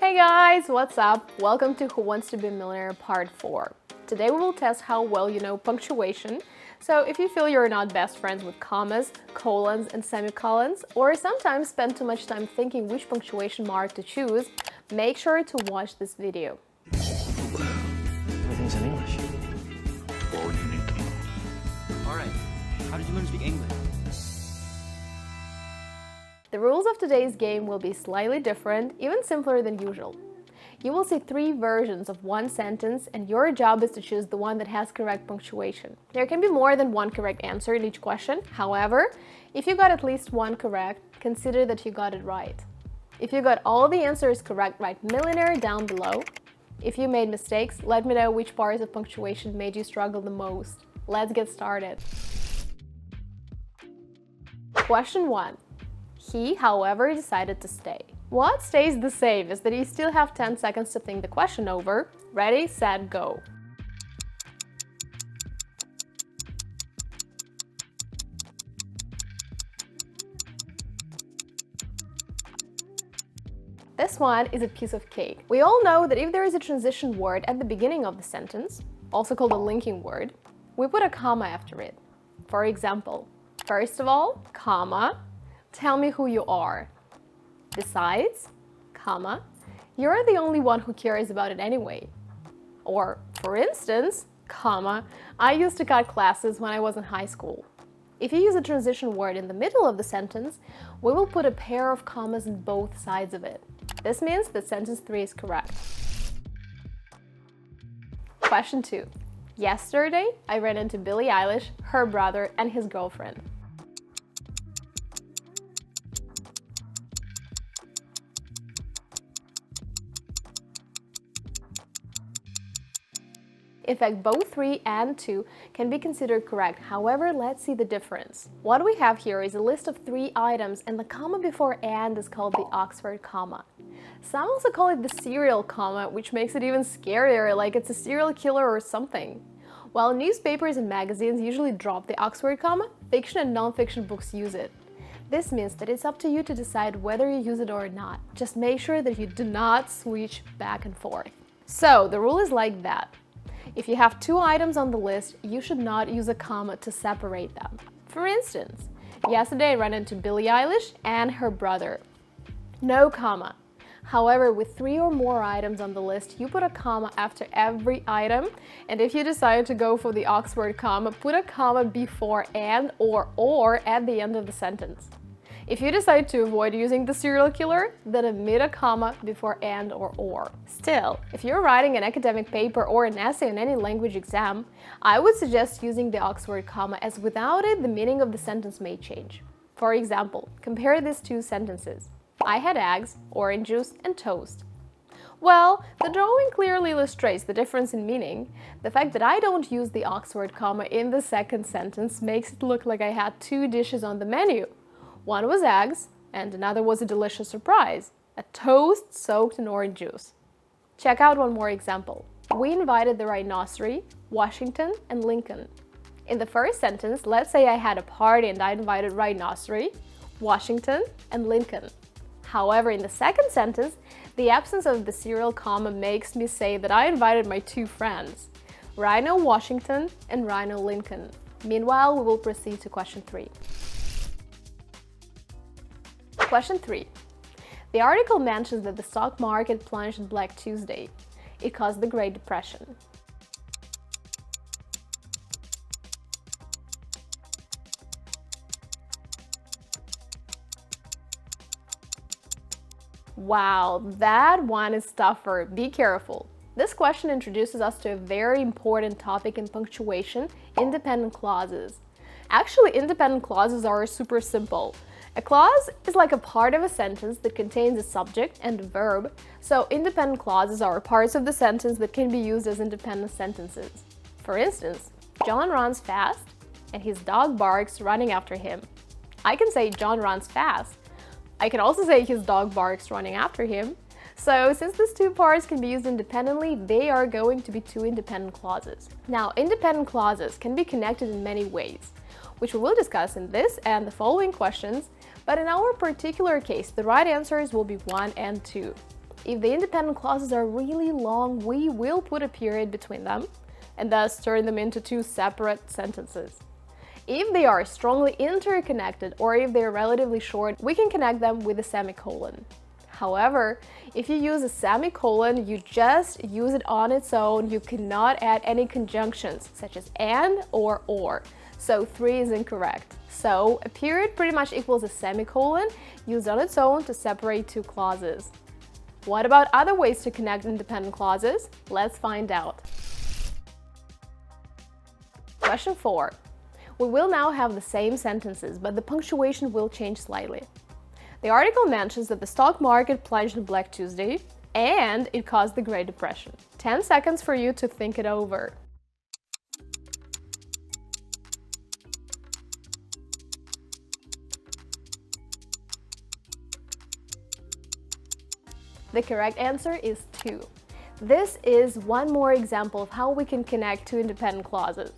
Hey guys, what's up? Welcome to Who Wants to Be a Millionaire Part 4. Today we will test how well you know punctuation. So if you feel you're not best friends with commas, colons, and semicolons, or sometimes spend too much time thinking which punctuation mark to choose, make sure to watch this video. Everything's in English. All you need to know. All right. How did you learn to speak English? The rules of today's game will be slightly different, even simpler than usual. You will see 3 versions of one sentence, and your job is to choose the one that has correct punctuation. There can be more than one correct answer in each question. However, if you got at least one correct, consider that you got it right. If you got all the answers correct, write millionaire down below. If you made mistakes, let me know which parts of punctuation made you struggle the most. Let's get started. Question 1. He, however, decided to stay. What stays the same is that you still have 10 seconds to think the question over. Ready, set, go. This one is a piece of cake. We all know that if there is a transition word at the beginning of the sentence, also called a linking word, we put a comma after it. For example, first of all, comma, tell me who you are. Besides, comma, you're the only one who cares about it anyway. Or, for instance, comma, I used to cut classes when I was in high school. If you use a transition word in the middle of the sentence, we will put a pair of commas on both sides of it. This means that sentence 3 is correct. Question 2. Yesterday, I ran into Billie Eilish, her brother, and his girlfriend. In fact, both 3 and 2 can be considered correct. However, let's see the difference. What we have here is a list of 3 items, and the comma before and is called the Oxford comma. Some also call it the serial comma, which makes it even scarier, like it's a serial killer or something. While newspapers and magazines usually drop the Oxford comma, fiction and non-fiction books use it. This means that it's up to you to decide whether you use it or not. Just make sure that you do not switch back and forth. So, the rule is like that. If you have 2 items on the list, you should not use a comma to separate them. For instance, yesterday I ran into Billie Eilish and her brother. No comma. However, with 3 or more items on the list, you put a comma after every item, and if you decide to go for the Oxford comma, put a comma before and or at the end of the sentence. If you decide to avoid using the serial killer, then omit a comma before and or. Still, if you're writing an academic paper or an essay on any language exam, I would suggest using the Oxford comma, as without it, the meaning of the sentence may change. For example, compare these 2 sentences. I had eggs, orange juice, and toast. Well, the drawing clearly illustrates the difference in meaning. The fact that I don't use the Oxford comma in the second sentence makes it look like I had 2 dishes on the menu. One was eggs, and another was a delicious surprise, a toast soaked in orange juice. Check out one more example. We invited the rhinoceros, Washington, and Lincoln. In the first sentence, let's say I had a party and I invited rhinoceros, Washington, and Lincoln. However, in the second sentence, the absence of the serial comma makes me say that I invited my 2 friends, Rhino Washington and Rhino Lincoln. Meanwhile, we will proceed to question 3. Question 3. The article mentions that the stock market plunged on Black Tuesday. It caused the Great Depression. Wow, that one is tougher. Be careful. This question introduces us to a very important topic in punctuation: independent clauses. Actually, independent clauses are super simple. A clause is like a part of a sentence that contains a subject and a verb, so independent clauses are parts of the sentence that can be used as independent sentences. For instance, John runs fast and his dog barks running after him. I can say John runs fast. I can also say his dog barks running after him. So since these 2 parts can be used independently, they are going to be 2 independent clauses. Now, independent clauses can be connected in many ways, which we will discuss in this and the following questions, but in our particular case, the right answers will be 1 and 2. if the independent clauses are really long, we will put a period between them and thus turn them into two separate sentences. If they are strongly interconnected or if they are relatively short, we can connect them with a semicolon. However, if you use a semicolon, you just use it on its own. You cannot add any conjunctions such as and or. So 3 is incorrect. So a period pretty much equals a semicolon used on its own to separate two clauses. What about other ways to connect independent clauses? Let's find out. Question 4. We will now have the same sentences, but the punctuation will change slightly. The article mentions that the stock market plunged on Black Tuesday and it caused the Great Depression. 10 seconds for you to think it over. The correct answer is 2. This is one more example of how we can connect two independent clauses.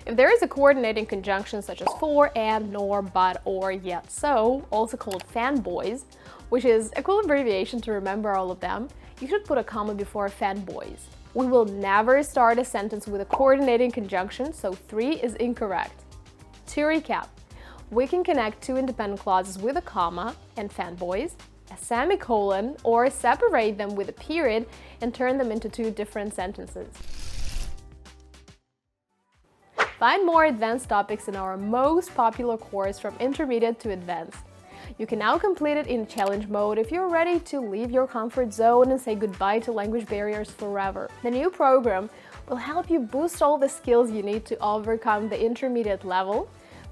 If there is a coordinating conjunction such as for, and, nor, but, or, yet, so, also called fanboys, which is a cool abbreviation to remember all of them, you should put a comma before fanboys. We will never start a sentence with a coordinating conjunction, so 3 is incorrect. To recap, we can connect two independent clauses with a comma and fanboys, a semicolon, or separate them with a period and turn them into two different sentences. Find more advanced topics in our most popular course from intermediate to advanced. You can now complete it in challenge mode if you're ready to leave your comfort zone and say goodbye to language barriers forever. The new program will help you boost all the skills you need to overcome the intermediate level,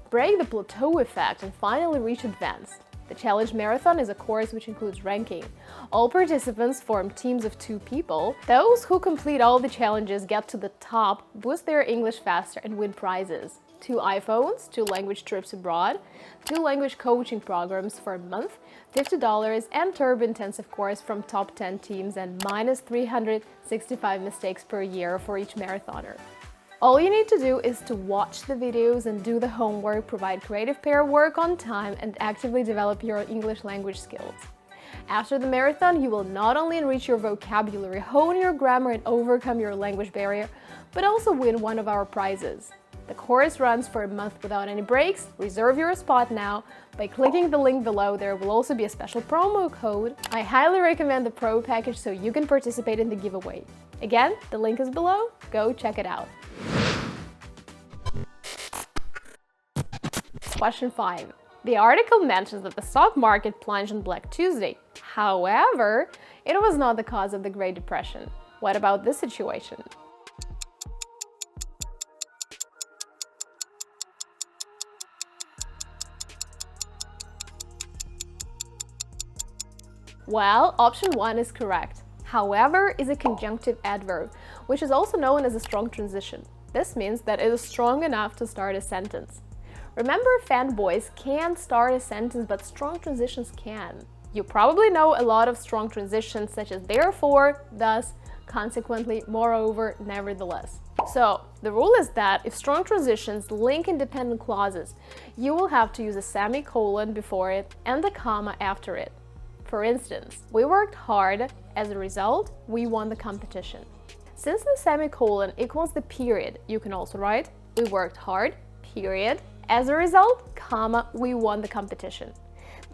break the plateau effect, and finally reach advanced. The Challenge Marathon is a course which includes ranking. All participants form teams of 2 people. Those who complete all the challenges get to the top, boost their English faster, and win prizes. 2 iPhones, 2 language trips abroad, 2 language coaching programs for a month, $50, and turbo-intensive course from top 10 teams, and minus 365 mistakes per year for each marathoner. All you need to do is to watch the videos and do the homework, provide creative pair work on time, and actively develop your English language skills. After the marathon, you will not only enrich your vocabulary, hone your grammar, and overcome your language barrier, but also win one of our prizes. The course runs for a month without any breaks. Reserve your spot now by clicking the link below. There will also be a special promo code. I highly recommend the Pro package so you can participate in the giveaway. Again, the link is below. Go check it out. Question 5. The article mentions that the stock market plunged on Black Tuesday. However, it was not the cause of the Great Depression. What about this situation? Well, option 1 is correct. However is a conjunctive adverb, which is also known as a strong transition. This means that it is strong enough to start a sentence. Remember, fanboys can't start a sentence, but strong transitions can. You probably know a lot of strong transitions such as therefore, thus, consequently, moreover, nevertheless. So, the rule is that if strong transitions link independent clauses, you will have to use a semicolon before it and a comma after it. For instance, we worked hard, as a result, we won the competition. Since the semicolon equals the period, you can also write, we worked hard, period, as a result, comma, we won the competition.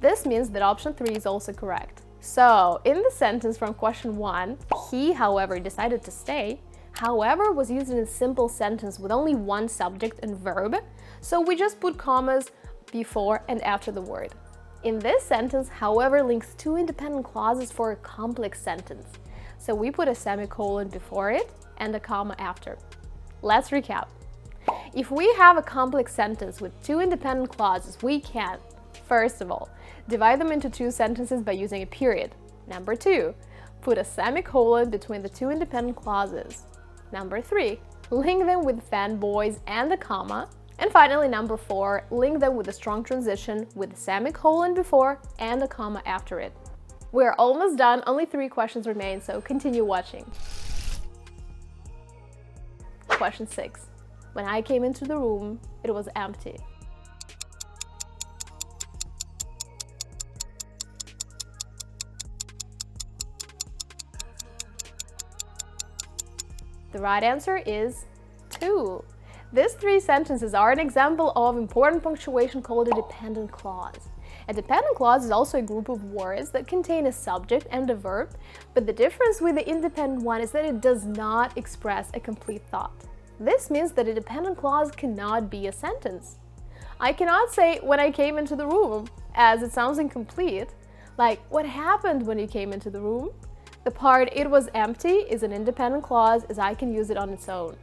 This means that option 3 is also correct. So, in the sentence from question 1, he, however, decided to stay, however was used in a simple sentence with only one subject and verb, so we just put commas before and after the word. In this sentence, however, links two independent clauses for a complex sentence, so we put a semicolon before it and a comma after. Let's recap. If we have a complex sentence with two independent clauses, we can, first of all, divide them into two sentences by using a period. Number 2, put a semicolon between the two independent clauses. Number 3, link them with fanboys and a comma. And finally, number 4, link them with a strong transition with a semicolon before and a comma after it. We're almost done, only 3 questions remain, so continue watching. Question 6. When I came into the room, it was empty. The right answer is 2. These 3 sentences are an example of important punctuation called a dependent clause. A dependent clause is also a group of words that contain a subject and a verb, but the difference with the independent one is that it does not express a complete thought. This means that a dependent clause cannot be a sentence. I cannot say "when I came into the room," as it sounds incomplete. Like, what happened when you came into the room? The part "it was empty" is an independent clause, as I can use it on its own.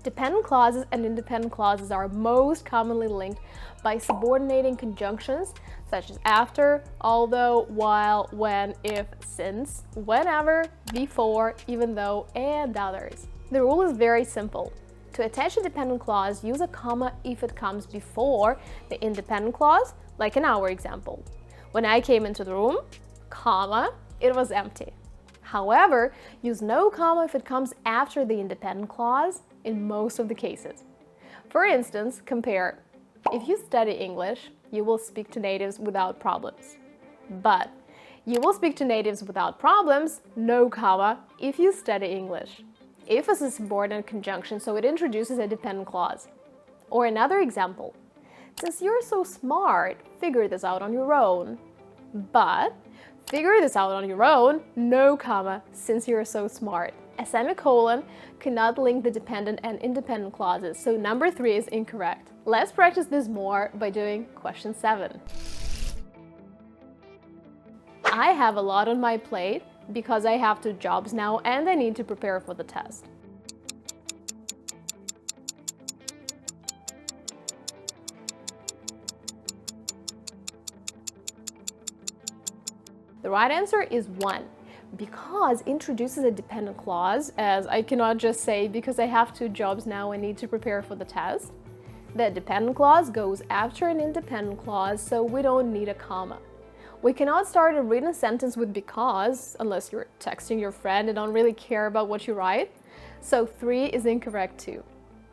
Dependent clauses and independent clauses are most commonly linked by subordinating conjunctions such as after, although, while, when, if, since, whenever, before, even though, and others. The rule is very simple. To attach a dependent clause, use a comma if it comes before the independent clause, like in our example. When I came into the room, comma, it was empty. However, use no comma if it comes after the independent clause in most of the cases. For instance, compare: if you study English, you will speak to natives without problems. But you will speak to natives without problems, no comma, if you study English. If is a subordinate conjunction, so it introduces a dependent clause. Or another example: since you're so smart, figure this out on your own. But figure this out on your own, no comma, since you're so smart. A semicolon cannot link the dependent and independent clauses, so number 3 is incorrect. Let's practice this more by doing question 7. I have a lot on my plate because I have 2 jobs now and I need to prepare for the test. The right answer is 1. Because introduces a dependent clause, as I cannot just say because I have 2 jobs now and need to prepare for the test. The dependent clause goes after an independent clause, so we don't need a comma. We cannot start a written sentence with because, unless you're texting your friend and don't really care about what you write. So 3 is incorrect too.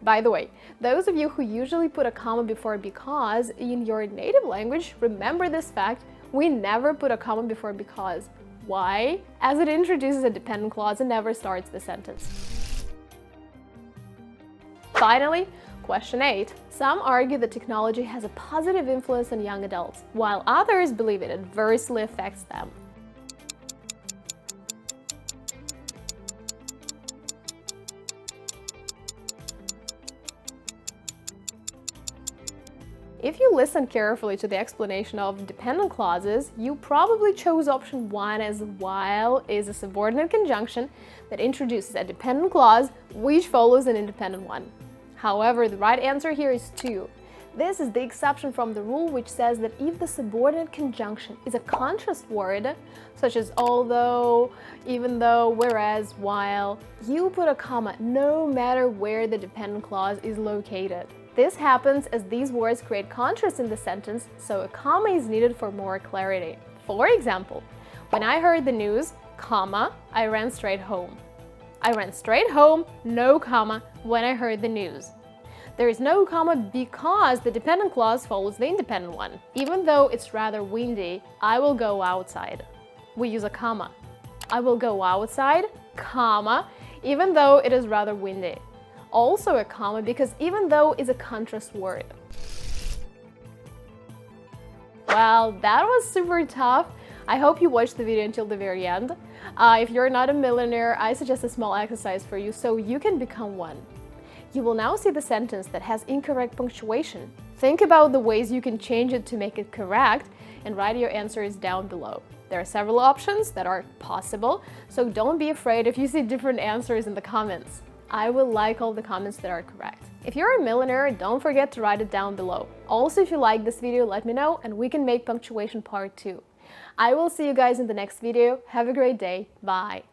By the way, those of you who usually put a comma before because in your native language, remember this fact: we never put a comma before because. Why? As it introduces a dependent clause and never starts the sentence. Finally, question 8. Some argue that technology has a positive influence on young adults, while others believe it adversely affects them. If you listen carefully to the explanation of dependent clauses, you probably chose option 1, as while is a subordinate conjunction that introduces a dependent clause which follows an independent one. However, the right answer here is 2. This is the exception from the rule, which says that if the subordinate conjunction is a contrast word, such as although, even though, whereas, while, you put a comma no matter where the dependent clause is located. This happens as these words create contrast in the sentence, so a comma is needed for more clarity. For example, when I heard the news, comma, I ran straight home. I ran straight home, no comma, when I heard the news. There is no comma because the dependent clause follows the independent one. Even though it's rather windy, I will go outside. We use a comma. I will go outside, comma, even though it is rather windy. Also a comma because even though is a contrast word. Well, that was super tough. I hope you watched the video until the very end. If you're not a millionaire, I suggest a small exercise for you so you can become one. You will now see the sentence that has incorrect punctuation. Think about the ways you can change it to make it correct and write your answers down below. There are several options that are possible, so don't be afraid if you see different answers in the comments. I will like all the comments that are correct. If you're a millionaire, don't forget to write it down below. Also, if you like this video, let me know and we can make punctuation part 2. I will see you guys in the next video. Have a great day. Bye.